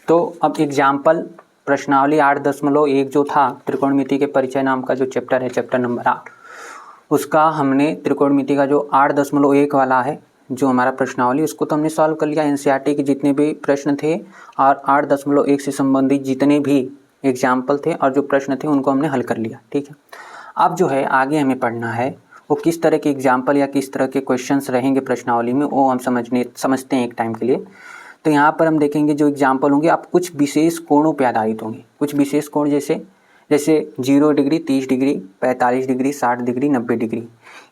तो अब एग्जाम्पल प्रश्नावली 8.1 जो था त्रिकोणमिति के परिचय नाम का जो चैप्टर है, चैप्टर नंबर 8, उसका हमने त्रिकोणमिति का जो 8.1 वाला है जो हमारा प्रश्नावली, उसको तो हमने सॉल्व कर लिया। एनसीईआरटी के जितने भी प्रश्न थे और 8.1 से संबंधित जितने भी एग्जाम्पल थे और जो प्रश्न थे उनको हमने हल कर लिया। ठीक है, अब जो है आगे हमें पढ़ना है वो किस तरह के एग्जाम्पल या किस तरह के क्वेश्चंस रहेंगे प्रश्नावली में, वो हम समझते हैं एक टाइम के लिए। तो यहाँ पर हम देखेंगे जो एग्जाम्पल होंगे आप कुछ विशेष कोणों पर आधारित होंगे। कुछ विशेष कोण जैसे 0 degree, 30 degree, 45 degree, 60 degree, 90 degree,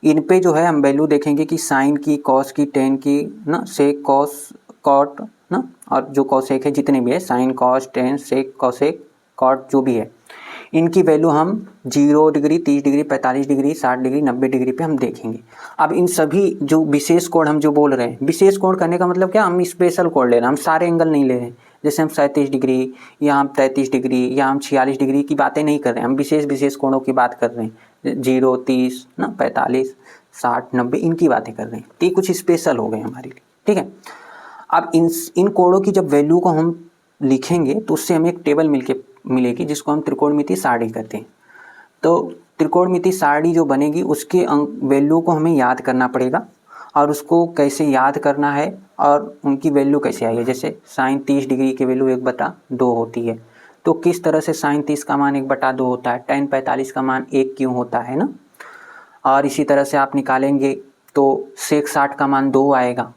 इन पे जो है हम वैल्यू देखेंगे कि साइन की, कॉस की, टेन की ना, सेक, कॉस, कॉट ना, और जो कॉसेक है जितने भी है, साइन, कॉस, टेन, सेक, कॉसेक, कॉट जो भी है, इनकी वैल्यू हम 0 degree, 30 degree, 45 degree, 60 degree, 90 degree पे हम देखेंगे। अब इन सभी जो विशेष कोण हम जो बोल रहे हैं, विशेष कोण करने का मतलब क्या, हम स्पेशल कोण ले रहे हैं, हम सारे एंगल नहीं ले रहे हैं। जैसे हम 37 डिग्री या हम 33 डिग्री या हम 46 डिग्री की बातें नहीं कर रहे हैं, हम विशेष कोणों की बात कर रहे हैं। 0, 30 ना, 45, 60, 90 इनकी बातें कर रहे हैं। तो ये कुछ स्पेशल हो गए हमारे लिए। ठीक है, अब इन कोणों की जब वैल्यू को हम लिखेंगे तो उससे हमें एक टेबल मिलेगी जिसको हम त्रिकोणमिति सारणी कहते हैं। तो त्रिकोणमिति सारणी जो बनेगी उसके वैल्यू को हमें याद करना पड़ेगा, और उसको कैसे याद करना है और उनकी वैल्यू कैसे आई है। जैसे साइन 30 डिग्री की वैल्यू 1/2 होती है, तो किस तरह से साइन 30 का मान 1/2 होता है, टेन 45 का मान 1 क्यों होता है ना। और इसी तरह से आप निकालेंगे तो सेक 60 का मान 2 आएगा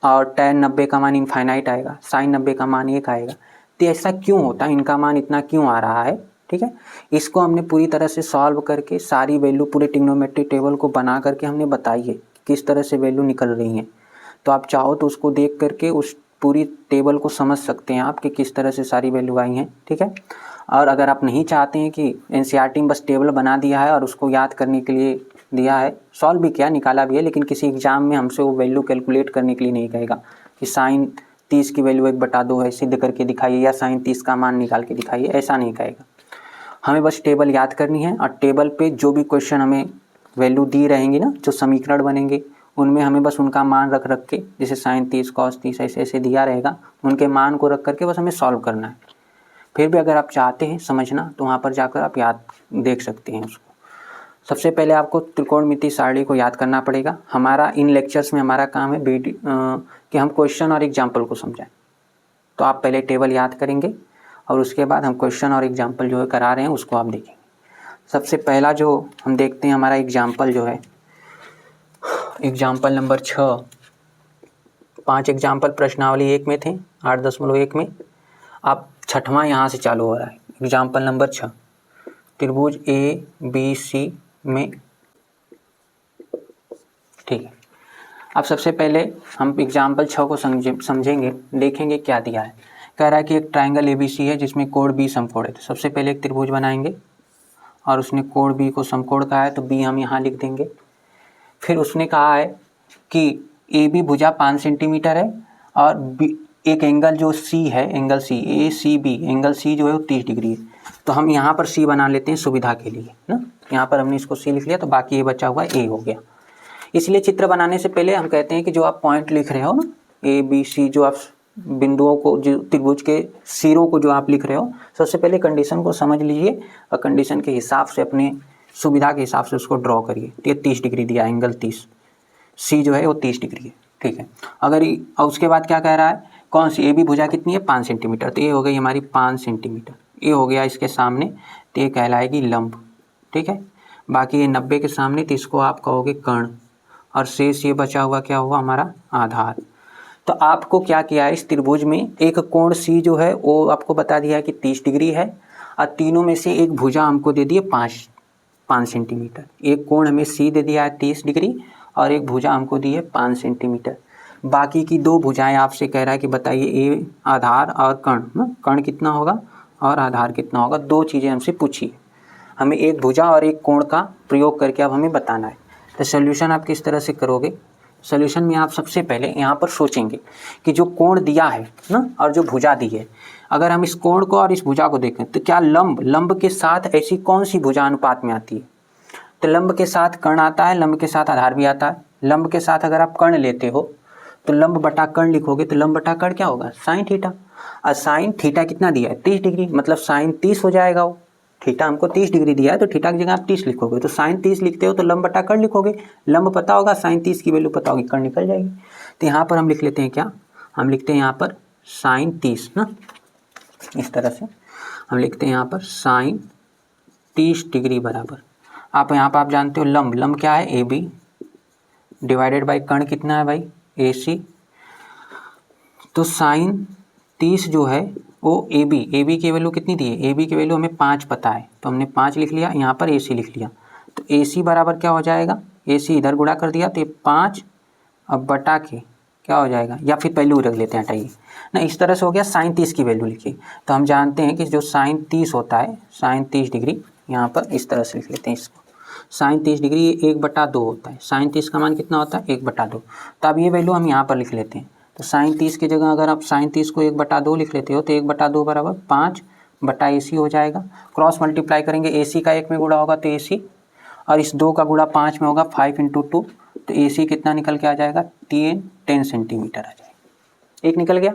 और टेन 90 का मान इनफाइनाइट आएगा, साइन 90 का मान 1 आएगा। तो ऐसा क्यों होता है, इनका मान इतना क्यों आ रहा है। ठीक है, इसको हमने पूरी तरह से सॉल्व करके सारी वैल्यू पूरे ट्रिग्नोमेट्रिक टेबल को बना करके हमने बताई है किस तरह से वैल्यू निकल रही हैं। तो आप चाहो तो उसको देख करके उस पूरी टेबल को समझ सकते हैं आप कि किस तरह से सारी वैल्यू आई हैं। ठीक है, और अगर आप नहीं चाहते हैं कि एनसीईआरटी में बस टेबल बना दिया है और उसको याद करने के लिए दिया है, सॉल्व भी किया, निकाला भी है, लेकिन किसी एग्जाम में हमसे वो वैल्यू कैलकुलेट करने के लिए नहीं कहेगा कि साइन 30 की वैल्यू 1/2 है, सिद्ध करके दिखाइए, या साइन 30 का मान निकाल के दिखाइए, ऐसा नहीं कहेगा। हमें बस टेबल याद करनी है और टेबल पे जो भी क्वेश्चन हमें वैल्यू दी रहेंगी ना, जो समीकरण बनेंगे उनमें हमें बस उनका मान रख के, जैसे साइन 30, कॉस 30 ऐसे ऐसे दिया रहेगा, उनके मान को रख करके बस हमें सॉल्व करना है। फिर भी अगर आप चाहते हैं समझना तो वहाँ पर जाकर आप याद देख सकते हैं उसको। सबसे पहले आपको त्रिकोणमिति सारणी को याद करना पड़ेगा। हमारा इन लेक्चर्स में हमारा काम है कि हम क्वेश्चन और एग्जाम्पल को समझाएं। तो आप पहले टेबल याद करेंगे और उसके बाद हम क्वेश्चन और एग्जाम्पल जो है करा रहे हैं उसको आप देखेंगे। सबसे पहला जो हम देखते हैं हमारा एग्जाम्पल जो है, एग्जाम्पल नंबर 6। 5 एग्जाम्पल प्रश्नावली 1 में थे, 8.1 में। अब 6वां यहाँ से चालू हो रहा है। एग्जाम्पल नंबर 6, त्रिभुज ABC में। ठीक है, अब सबसे पहले हम एग्जाम्पल 6 को समझेंगे, देखेंगे क्या दिया है। कह रहा है कि एक ट्राइंगल ABC है जिसमें कोण B समकोण है। तो सबसे पहले एक त्रिभुज बनाएंगे और उसने कोण B को समकोण कहा है तो B हम यहाँ लिख देंगे। फिर उसने कहा है कि AB भुजा 5 सेंटीमीटर है और एक एंगल जो C है, angle C ACB, angle C जो है वो 30 डिग्री है। तो हम यहाँ पर C बना लेते हैं सुविधा के लिए ना। यहाँ पर हमने इसको C लिख लिया तो बाकी ये बचा हुआ A हो गया। इसलिए चित्र बनाने से पहले हम कहते हैं कि जो आप पॉइंट लिख रहे हो ना, ABC, जो आप बिंदुओं को, जो त्रिभुज के सिरों को जो आप लिख रहे हो, सबसे पहले कंडीशन को समझ लीजिए और कंडीशन के हिसाब से अपने सुविधा के हिसाब से उसको ड्रॉ करिए। तो ये 30 डिग्री दिया, एंगल 30, C जो है वो 30 डिग्री है। ठीक है, अगर और उसके बाद क्या कह रहा है, कौन सी AB भुजा कितनी है, 5 सेंटीमीटर। तो ये हो गई हमारी 5 सेंटीमीटर, ये हो गया इसके सामने, तो ये कहलाएगी लंब। ठीक है, बाकी ये 90 के सामने तो इसको आप कहोगे कर्ण, और शेष ये बचा हुआ क्या हुआ हमारा आधार। तो आपको क्या किया है, इस त्रिभुज में एक कोण C जो है वो आपको बता दिया है कि 30 डिग्री है, और तीनों में से एक भुजा हमको दे दिए 5 सेंटीमीटर। एक कोण हमें C दे दिया है 30 डिग्री और एक भुजा हमको दी है 5 सेंटीमीटर। बाकी की 2 भुजाएं आपसे कह रहा है कि बताइए A आधार और कर्ण, कर्ण कितना होगा और आधार कितना होगा। 2 चीज़ें हमसे पूछी, हमें एक भुजा और एक कोण का प्रयोग करके अब हमें बताना है। तो सोल्यूशन आप किस तरह से करोगे, सोल्यूशन में आप सबसे पहले यहाँ पर सोचेंगे कि जो कोण दिया है ना और जो भुजा दी है, अगर हम इस कोण को और इस भुजा को देखें तो क्या लंब के साथ ऐसी कौन सी भुजा अनुपात में आती है। तो लंब के साथ कर्ण आता है, लंब के साथ आधार भी आता है। लंब के साथ अगर आप कर्ण लेते हो तो लंब बटा कर्ण लिखोगे तो लंब बटा कर्ण क्या होगा, साइन थीटा। और साइन थीटा कितना दिया है, 30 डिग्री, मतलब साइन 30 हो जाएगा। वो थीटा हमको 30 डिग्री दिया है तो थीटा की जगह आप 30 लिखोगे, तो साइन 30 लिखते हो तो लंब बटा कर्ण लिखोगे। लंब पता होगा, साइन 30 की वैल्यू पता होगी, कर्ण निकल जाएगी। तो यहाँ पर हम लिख लेते हैं क्या, हम लिखते हैं यहाँ पर साइन 30 ना, इस तरह से हम लिखते हैं यहाँ पर साइन 30 डिग्री बराबर। आप यहाँ पर आप जानते हो लंब, लंब क्या है, ए बी डिवाइडेड बाई कर्ण कितना है भाई, ए सी। तो साइन 30 जो है वो ए बी की वैल्यू कितनी दी है, ए बी की वैल्यू हमें 5 पता है, तो हमने 5 लिख लिया, यहाँ पर ए सी लिख लिया। तो ए सी बराबर क्या हो जाएगा, ए सी इधर गुणा कर दिया तो ये 5 अब बटा के क्या हो जाएगा, या फिर पहलू रख लेते हैं, हटाइए ना, इस तरह से हो गया। साइन 30 की वैल्यू लिखिए, तो हम जानते हैं कि जो साइन 30 होता है, साइन 30 डिग्री, यहाँ पर इस तरह से लिख लेते हैं इसको, साइन 30 डिग्री 1/2 होता है। साइन 30 का मान कितना होता है, 1/2। तो अब ये वैल्यू हम यहाँ पर लिख लेते हैं। तो साइन 30 की जगह अगर आप साइन 30 को 1/2 लिख लेते हो तो 1/2 बराबर 5 बटा ए सी हो जाएगा। क्रॉस मल्टीप्लाई करेंगे, ए सी का 1 में गुणा होगा तो ए सी, और इस 2 का गुणा 5 में होगा, 5 × 2, तो ए सी कितना निकल के आ जाएगा, 10 सेंटीमीटर आ जाएगा, एक निकल गया।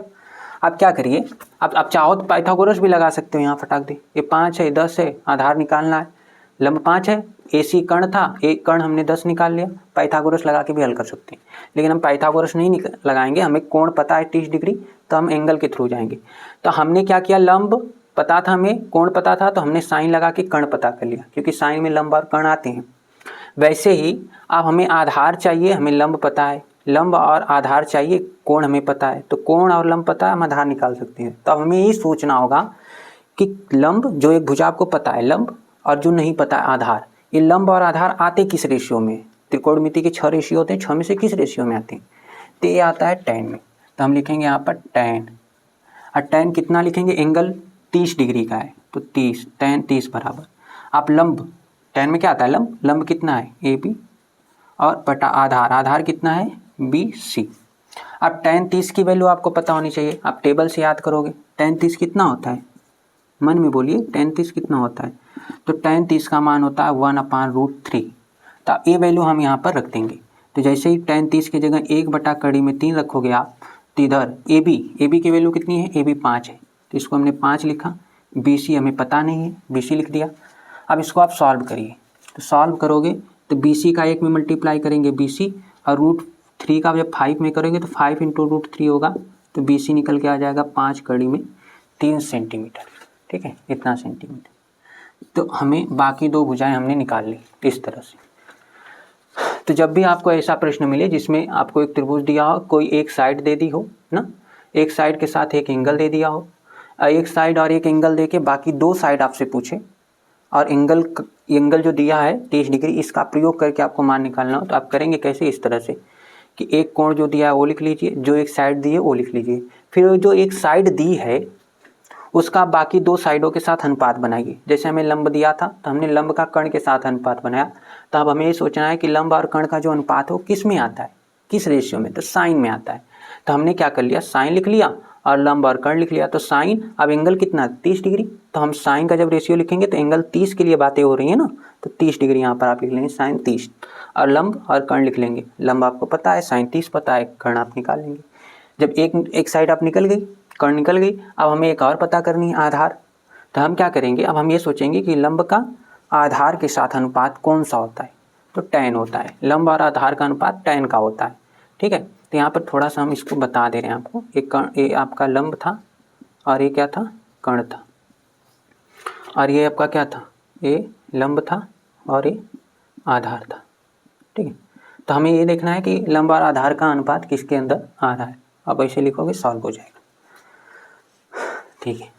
अब क्या करिए, आप चाहो तो पाइथागोरस भी लगा सकते हो यहाँ, फटाक दे, ये 5 है, 10 है, आधार निकालना है, लंब 5 है, ए सी कर्ण था, एक कर्ण हमने 10 निकाल लिया, पाइथागोरस लगा के भी हल कर सकते हैं। लेकिन हम पाइथागोरस नहीं लगाएंगे, हमें कोण पता है 30 डिग्री, तो हम एंगल के थ्रू जाएंगे। तो हमने क्या किया, लंब पता था हमें, कोण पता था, तो हमने साइन लगा के कर्ण पता कर लिया, क्योंकि साइन में लंब और कर्ण आते हैं। वैसे ही अब हमें आधार चाहिए, हमें लंब पता है, लंब और आधार चाहिए, कोण हमें पता है, तो कोण और लंब पता है, हम आधार निकाल सकते हैं। तो हमें ये सोचना होगा कि लंब जो एक भुजा आपको पता है लंब, और जो नहीं पता है आधार, ये लंब और आधार आते किस रेशियो में, त्रिकोणमिति के 6 रेशियो होते हैं, 6 में से किस रेशियो में आते हैं, तो ये आता है 10 में। तो हम लिखेंगे यहाँ पर 10, और 10 कितना लिखेंगे, एंगल 30 डिग्री का है, तो 30, 10 30 बराबर, आप लंब 10 में क्या आता है, लंब, लंब कितना है, ए बी, और बटा आधार, आधार कितना है, बी सी। अब 10 30 की वैल्यू आपको पता होनी चाहिए, आप टेबल से याद करोगे। 10 30 कितना होता है, मन में बोलिए, 10 30 कितना होता है, तो 10 30 का मान होता है 1/√3। तो ये वैल्यू हम यहाँ पर रख देंगे। तो जैसे ही 10 30 की जगह 1/3 रखोगे आप, तो इधर ए बी की वैल्यू कितनी है, ए बी 5 है, तो इसको हमने 5 लिखा, बी सी हमें पता नहीं है, बी सी लिख दिया। अब इसको आप सॉल्व करिए, तो सॉल्व करोगे तो बी सी का 1 में मल्टीप्लाई करेंगे बी सी, और √3 का जब 5 में करेंगे तो 5 × √3 होगा, तो बी सी निकल के आ जाएगा 5 कड़ी में 3 सेंटीमीटर, ठीक है, इतना सेंटीमीटर। तो हमें बाकी 2 भुजाएं हमने निकाल ली इस तरह से। तो जब भी आपको ऐसा प्रश्न मिले जिसमें आपको एक त्रिभुज दिया हो, कोई एक साइड दे दी हो ना, एक साइड के साथ एक एंगल दे दिया हो, एक साइड और एक एंगल दे के बाकी 2 साइड आपसे पूछे, और एंगल जो दिया है 30 डिग्री, इसका प्रयोग करके आपको मान निकालना हो, तो आप करेंगे कैसे, इस तरह से कि एक कोण जो दिया है वो लिख लीजिए, जो एक साइड दी है वो लिख लीजिए, फिर जो एक साइड दी है उसका बाकी 2 साइडों के साथ अनुपात बनाइए। जैसे हमें लंब दिया था तो हमने लंब का कर्ण के साथ अनुपात बनाया, तो अब हमें ये सोचना है कि लंब और कर्ण का जो अनुपात है वो किस में आता है, किस रेशियो में, तो साइन में आता है। तो हमने क्या कर लिया, साइन लिख लिया और लंब और कर्ण लिख लिया। तो साइन, अब एंगल कितना, 30 डिग्री, तो हम साइन का जब रेशियो लिखेंगे तो एंगल 30 के लिए बातें हो रही है ना, तो 30 डिग्री यहाँ पर आप लिख लेंगे साइन 30, और लंब और कर्ण लिख लेंगे। लंब आपको पता है, साइन 30 पता है, कर्ण आप निकाल लेंगे। जब एक साइड आप निकल गई, कर्ण निकल गई, अब हमें एक और पता करनी है, आधार। तो हम क्या करेंगे, अब हम ये सोचेंगे कि लंब का आधार के साथ अनुपात कौन सा होता है, तो tan होता है, लंब और आधार का अनुपात tan का होता है, ठीक है। तो यहाँ पर थोड़ा सा हम इसको बता दे रहे हैं आपको, ये आपका लंब था और ये क्या था, कर्ण था, और ये आपका क्या था, ये लंब था और ये आधार था, ठीक है। तो हमें ये देखना है कि लंब और आधार का अनुपात किसके अंदर आ रहा है। अब ऐसे लिखोगे, सॉल्व हो जाएगा, ठीक है।